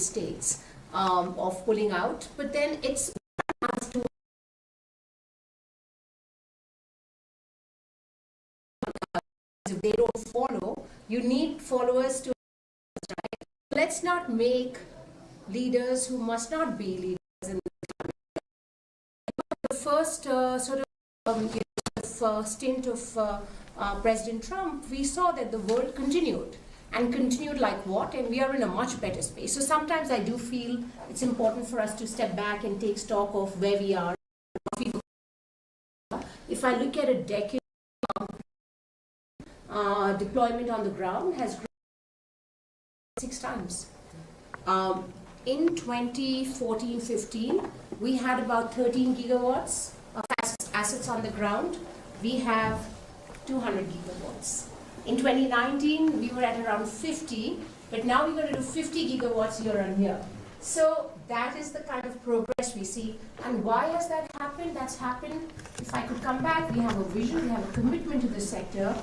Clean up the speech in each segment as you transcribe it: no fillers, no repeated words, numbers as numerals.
States of pulling out, but then it's if they don't follow, you need followers to. Let's not make leaders who must not be leaders. In the first stint of President Trump, we saw that the world continued and continued like what, and we are in a much better space. So sometimes I do feel it's important for us to step back and take stock of where we are. If I look at a decade, deployment on the ground has grown 6 times. In 2014-15, we had about 13 gigawatts of assets on the ground. We have 200 gigawatts. In 2019, we were at around 50, but now we're going to do 50 gigawatts year on year. So that is the kind of progress we see. And why has that happened? That's happened, if I could come back, we have a vision, we have a commitment to the sector.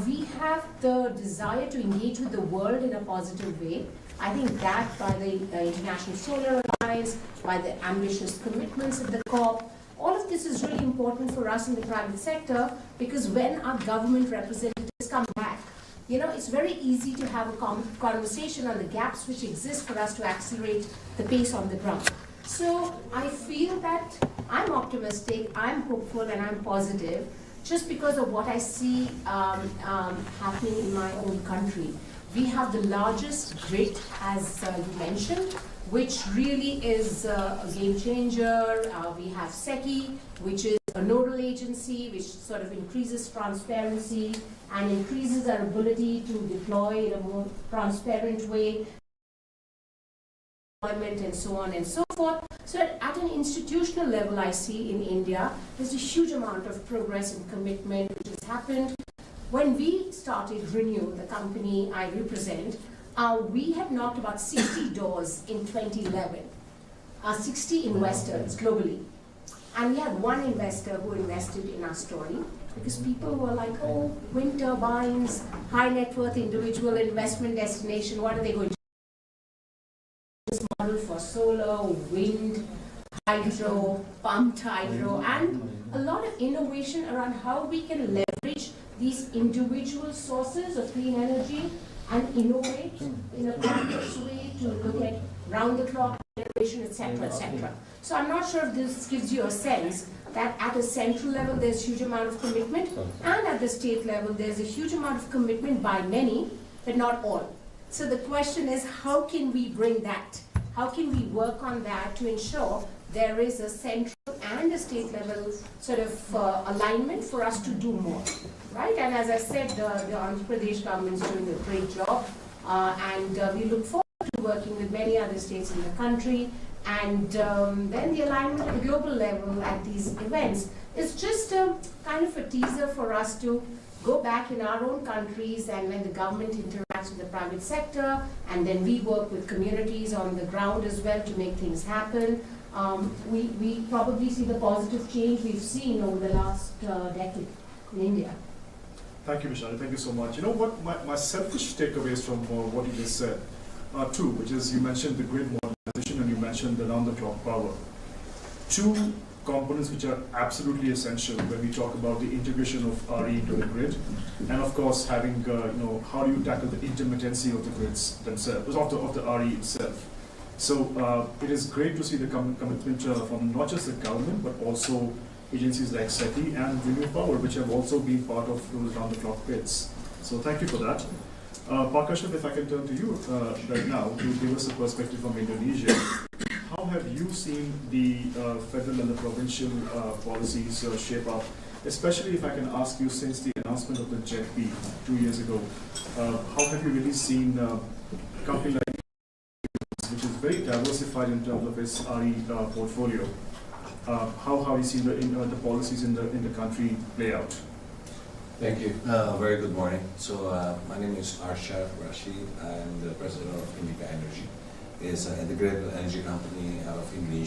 We have the desire to engage with the world in a positive way. I think that by the International Solar Alliance, by the ambitious commitments of the COP, all of this is really important for us in the private sector, because when our government representatives come back, you know, it's very easy to have a conversation on the gaps which exist for us to accelerate the pace on the ground. So I feel that I'm optimistic, I'm hopeful, and I'm positive just because of what I see happening in my own country. We have the largest grid, as you mentioned, which really is a game changer. We have SECI, which is a nodal agency, which sort of increases transparency and increases our ability to deploy in a more transparent way, and so on and so forth. So at an institutional level, I see in India, there's a huge amount of progress and commitment which has happened. When we started Renew, the company I represent, we had knocked about 60 doors in 2011, 60 investors globally. And we had one investor who invested in our story, because people were like, oh, wind turbines, high net worth individual investment destination, what are they going to do? This model for solar, wind, hydro, pumped hydro, and a lot of innovation around how we can leverage these individual sources of clean energy and innovate in a complex way to look at round-the-clock innovation, etc., etc. So I'm not sure if this gives you a sense that at a central level there's a huge amount of commitment, and at the state level there's a huge amount of commitment by many, but not all. So the question is, how can we bring that? How can we work on that to ensure there is a central and a state level sort of alignment for us to do more, right? And as I said, the Andhra Pradesh government is doing a great job, and we look forward to working with many other states in the country, and then the alignment at the global level at these events is just a kind of a teaser for us to go back in our own countries, and when the government interacts with the private sector, and then we work with communities on the ground as well to make things happen. We probably see the positive change we've seen over the last decade in India. Thank you, Vishali. Thank you so much. You know what, my selfish takeaways from what you just said are two, which is you mentioned the grid modernization and you mentioned the round-the-clock power. Two components which are absolutely essential when we talk about the integration of RE into the grid, and of course having, how do you tackle the intermittency of the grids themselves, of the RE itself. So it is great to see the commitment from not just the government, but also agencies like SECI and Renew Power, which have also been part of those round-the-clock bids. So thank you for that. Parkash, if I can turn to you right now to give us a perspective from Indonesia. How have you seen the federal and the provincial policies shape up, especially if I can ask you since the announcement of the JETP 2 years ago, how have you really seen a company like which is very diversified in terms of its RE portfolio, how have you seen the policies in the country play out? Thank you. Very good morning. So my name is Arshad Rashid. I'm the president of Indica Energy. It's an integrated energy company out of Indonesia.